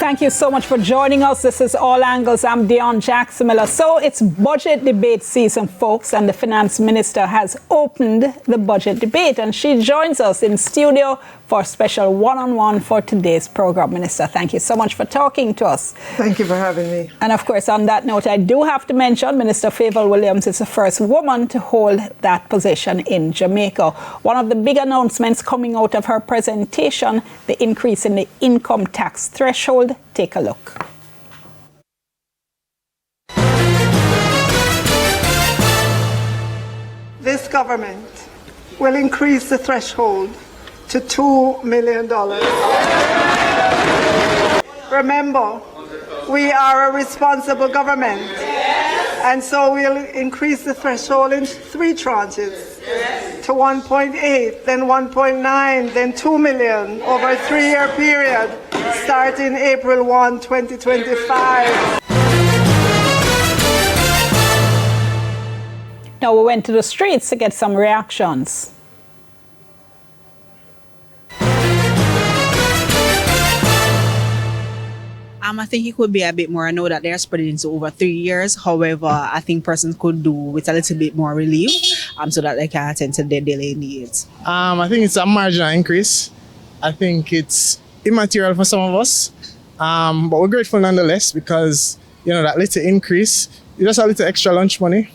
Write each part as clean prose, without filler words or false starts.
Thank you so much for joining us. This is All Angles. I'm Dion Jackson Miller. So it's budget debate season, folks, and the finance minister has opened the budget debate, and she joins us in studio for a special one-on-one for today's program. Minister, thank you so much for talking to us. Thank you for having me. And of course, on that note, I do have to mention Minister Fayval Williams is the first woman to hold that position in Jamaica. One of the big announcements coming out of her presentation, the increase in the income tax threshold. Take a look. This government will increase the threshold to $2 million. Remember, we are a responsible government, and so we'll increase the threshold in 3 tranches, to 1.8, then 1.9, then 2 million over a 3-year period, starting April 1, 2025. Now we went to the streets to get some reactions. I think it could be a bit more. I know that they're spread it into over 3 years. However, I think persons could do with a little bit more relief so that they can attend to their daily needs. I think it's a marginal increase. I think it's immaterial for some of us, but we're grateful nonetheless because, that little increase, just a little extra lunch money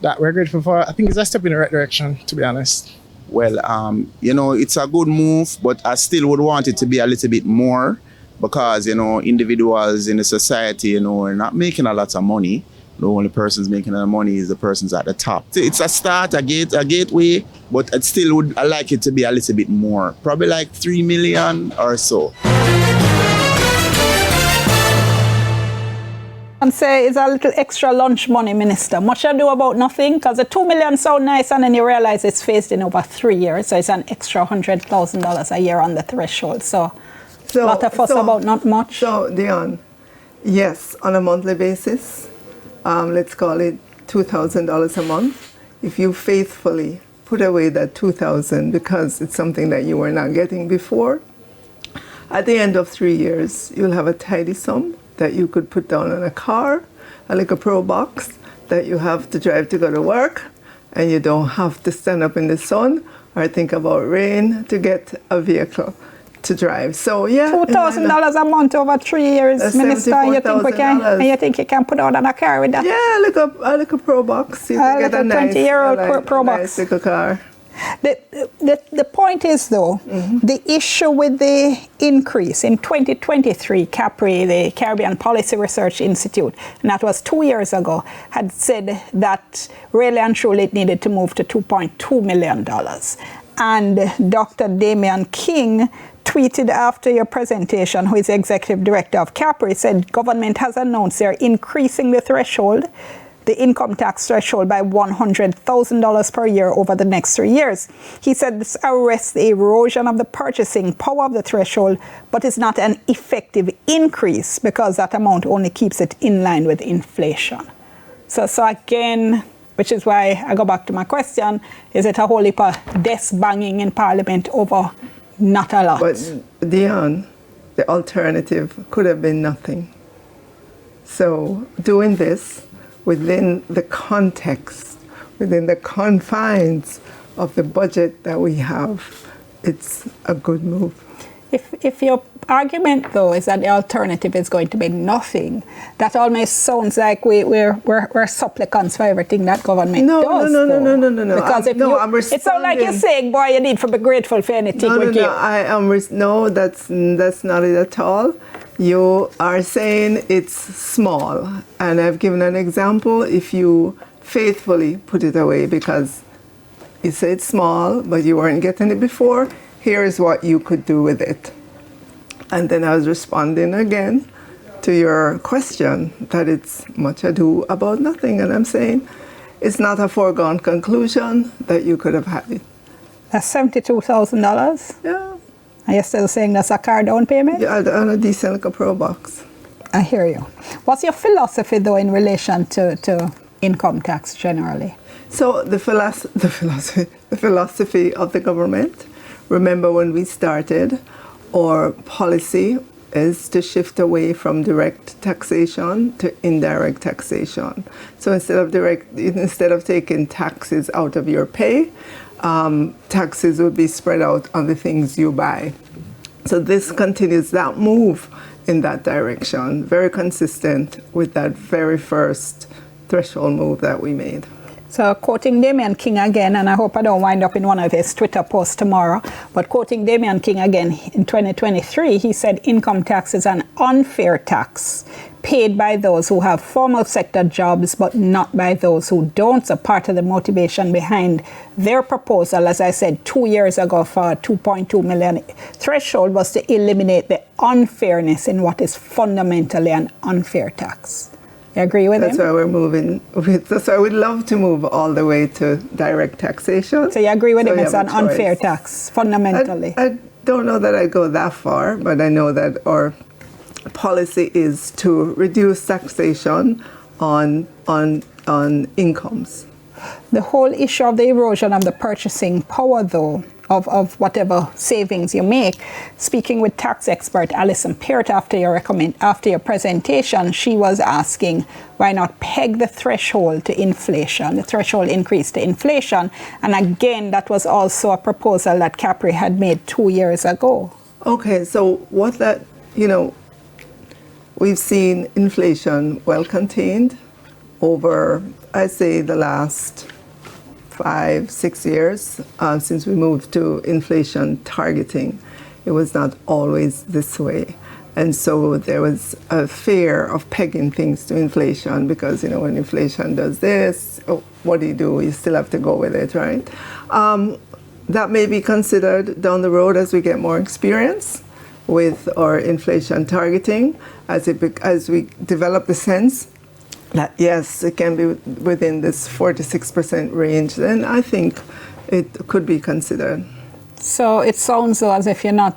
that we're grateful for. I think it's a step in the right direction, to be honest. Well, it's a good move, but I still would want it to be a little bit more. Because, individuals in the society, are not making a lot of money. The only persons making the money is the persons at the top. It's a start, a gateway, but I like it to be a little bit more. Probably like 3 million or so. And say it's a little extra lunch money, Minister. Much ado about nothing, because the 2 million sound nice, and then you realize it's phased in over 3 years. So it's an extra $100,000 a year on the threshold. So a lot of fuss about not much. So, Dion, yes, on a monthly basis, let's call it $2,000 a month. If you faithfully put away that $2,000 because it's something that you were not getting before, at the end of 3 years, you'll have a tidy sum that you could put down on a car, like a Pro Box that you have to drive to go to work, and you don't have to stand up in the sun or think about rain to get a vehicle to drive. So yeah, $2,000 a month over 3 years, Minister. You think you can put out on a car with that? Yeah, like a Pro Box. You can get a 20-year-old Pro Box. Nice little car. The point is, though, the issue with the increase in 2023, CAPRI, the Caribbean Policy Research Institute, and that was 2 years ago, had said that really and truly it needed to move to $2.2 million. And Dr. Damian King tweeted after your presentation, who is the executive director of CAPRI, said government has announced they're increasing the threshold, the income tax threshold, by $100,000 per year over the next 3 years. He said this arrests the erosion of the purchasing power of the threshold, but it's not an effective increase because that amount only keeps it in line with inflation. So again, which is why I go back to my question, is it a whole heap of desk banging in Parliament over not a lot? But Dion, the alternative could have been nothing. So doing this within the context, within the confines of the budget that we have, it's a good move. If your argument, though, is that the alternative is going to be nothing, that almost sounds like we're supplicants for everything that government does. No. Because I'm responding. It sounds like you're saying, boy, you need to be grateful for anything we give. That's not it at all. You are saying it's small, and I've given an example. If you faithfully put it away, because you say it's small, but you weren't getting it before, here's what you could do with it. And then I was responding again to your question that it's much ado about nothing. And I'm saying it's not a foregone conclusion that you could have had it. That's $72,000? Yeah. Are you still saying that's a car down payment? Yeah, on a decent like a Pro Box. I hear you. What's your philosophy, though, in relation to income tax generally? So the philosophy of the government, remember when we started, our policy is to shift away from direct taxation to indirect taxation. So instead of taking taxes out of your pay, taxes would be spread out on the things you buy. So this continues that move in that direction, very consistent with that very first threshold move that we made. So quoting Damian King again, and I hope I don't wind up in one of his Twitter posts tomorrow, but quoting Damian King again in 2023, he said income tax is an unfair tax paid by those who have formal sector jobs but not by those who don't. So part of the motivation behind their proposal, as I said 2 years ago for a 2.2 million threshold, was to eliminate the unfairness in what is fundamentally an unfair tax. You agree with That's him? why we're moving. That's why we'd love to move all the way to direct taxation. So you agree with him you it's have an a choice. unfair tax, fundamentally? I don't know that I go that far, but I know that our policy is to reduce taxation on incomes. The whole issue of the erosion of the purchasing power, though, of whatever savings you make. Speaking with tax expert Alison Peart after your presentation, she was asking why not peg the threshold to inflation, the threshold increase to inflation. And again, that was also a proposal that Capri had made 2 years ago. Okay, so what that, we've seen inflation well contained over, I'd say, the last 5-6 years since we moved to inflation targeting. It was not always this way. And so there was a fear of pegging things to inflation because, when inflation does this, what do? You still have to go with it, right? That may be considered down the road as we get more experience with our inflation targeting, as we develop the sense that yes, it can be within this 4-6% range, then I think it could be considered. So it sounds though as if you're not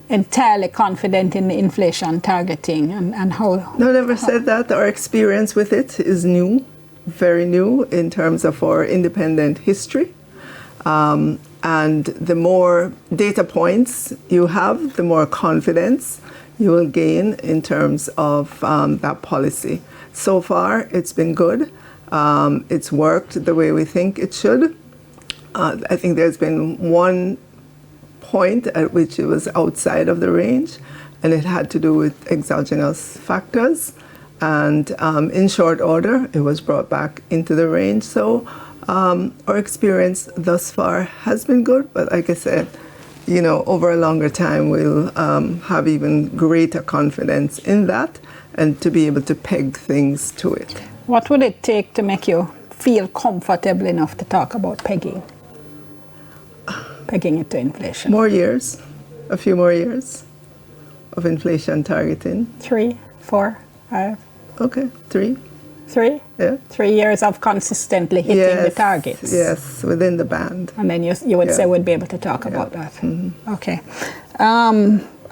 entirely confident in the inflation targeting and how... No, never said that. Our experience with it is new, very new in terms of our independent history. And the more data points you have, the more confidence you will gain in terms of that policy. So far, it's been good. It's worked the way we think it should. I think there's been one point at which it was outside of the range, and it had to do with exogenous factors. And in short order, it was brought back into the range. So our experience thus far has been good, but like I said, over a longer time, we'll have even greater confidence in that and to be able to peg things to it. What would it take to make you feel comfortable enough to talk about pegging it to inflation? More years, a few more years of inflation targeting. 3, 4, 5? Okay, 3. 3? Yeah. 3 years of consistently hitting the targets. Yes, within the band. And then you would say we'd be able to talk about that. Mm-hmm. Okay.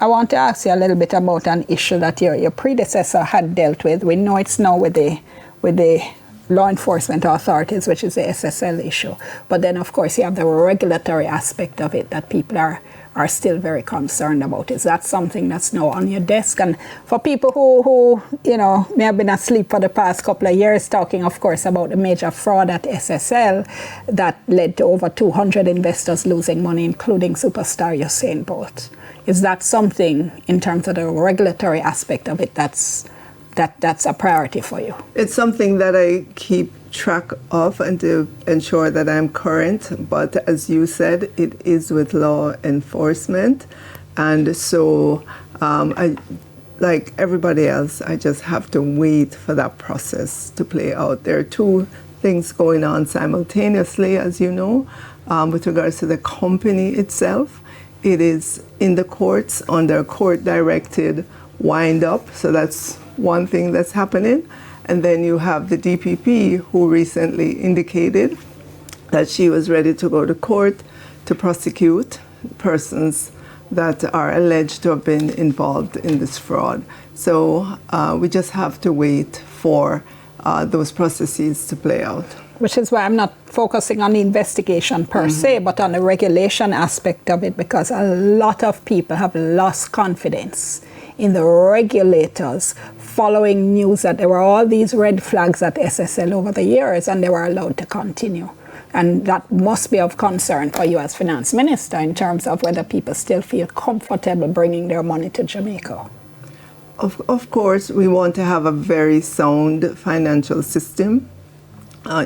I want to ask you a little bit about an issue that your predecessor had dealt with. We know it's now with the law enforcement authorities, which is the SSL issue. But then, of course, you have the regulatory aspect of it that people are still very concerned about. Is that something that's now on your desk? And for people who may have been asleep for the past couple of years, talking, of course, about the major fraud at SSL that led to over 200 investors losing money, including superstar Usain Bolt. Is that something, in terms of the regulatory aspect of it, that's a priority for you? It's something that I keep track of and to ensure that I'm current. But as you said, it is with law enforcement. And so I, like everybody else, I just have to wait for that process to play out. There are two things going on simultaneously, as you know, with regards to the company itself. It is in the courts under court-directed wind-up, so that's one thing that's happening. And then you have the DPP, who recently indicated that she was ready to go to court to prosecute persons that are alleged to have been involved in this fraud. So we just have to wait for those processes to play out. Which is why I'm not focusing on the investigation per se, but on the regulation aspect of it, because a lot of people have lost confidence in the regulators following news that there were all these red flags at SSL over the years and they were allowed to continue. And that must be of concern for you as finance minister in terms of whether people still feel comfortable bringing their money to Jamaica. Of course, we want to have a very sound financial system.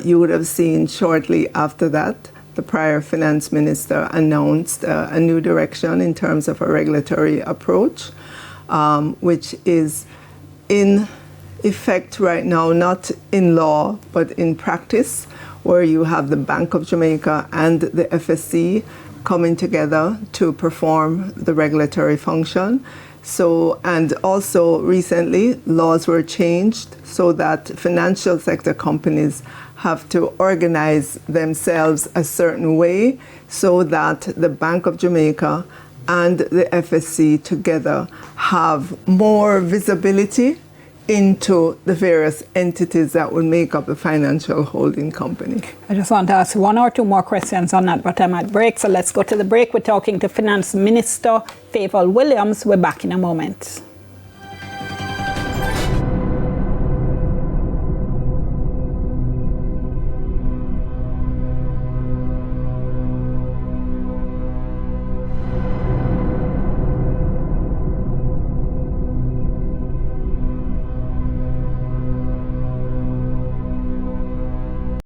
You would have seen shortly after that, the prior finance minister announced a new direction in terms of a regulatory approach, which is in effect right now, not in law, but in practice, where you have the Bank of Jamaica and the FSC coming together to perform the regulatory function. So, and also recently, laws were changed so that financial sector companies have to organize themselves a certain way so that the Bank of Jamaica and the FSC together have more visibility into the various entities that would make up the financial holding company. I just want to ask one or two more questions on that, but I'm at break, so let's go to the break. We're talking to Finance Minister Fayval Williams. We're back in a moment.